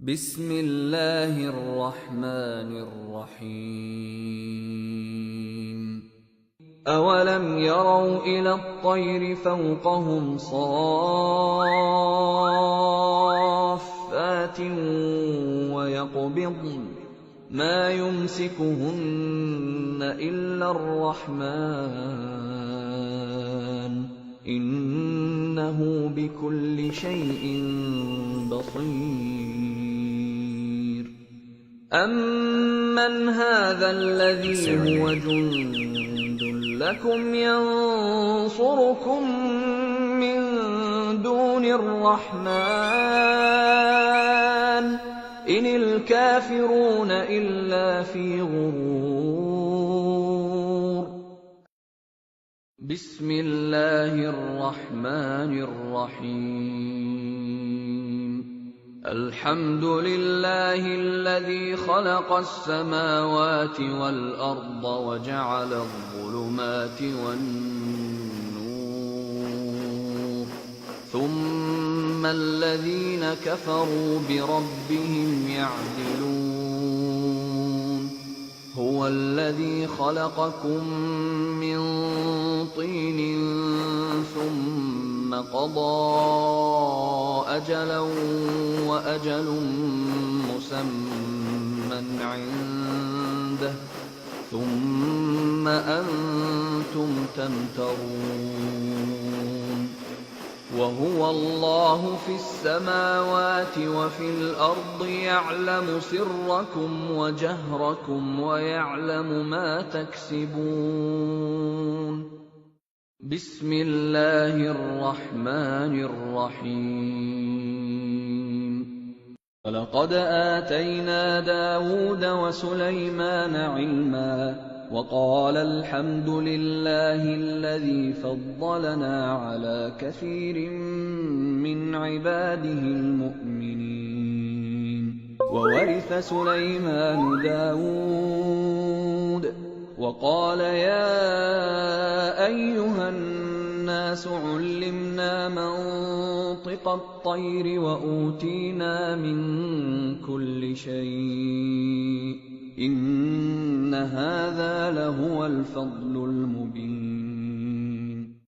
بسم الله الرحمن الرحيم أولم يروا إلى الطير فوقهم صافات ويقبضن ما يمسكهن إلا الرحمن إنه بكل شيء بصير أَمَّنْ هَٰذَا الَّذِي هُوَ جُندٌ لَّكُمْ يَنصُرُكُم مِّن دُونِ الرَّحْمَٰنِ ۚ إِنِ الْكَافِرُونَ إِلَّا فِي غُرُورٍ بسم الله الرحمن الرحيم الحمد لله الذي خلق السماوات والأرض وجعل الظلمات والنور ثم الذين كفروا بربهم يعدلون هو الذي خلقكم من طين ثم قضى أجلا وأجل مسمى عنده ثم أنتم تمترون وهو الله في السماوات وفي الأرض يعلم سركم وجهركم ويعلم ما تكسبون بسم الله الرحمن الرحيم ولقد آتينا داود وسليمان علما وقال الحمد لله الذي فضلنا على كثير من عباده المؤمنين وورث سليمان داود وقال يا أيها الناس علمنا منطق الطير وأوتينا من كل شيء إن هذا لهو الفضل المبين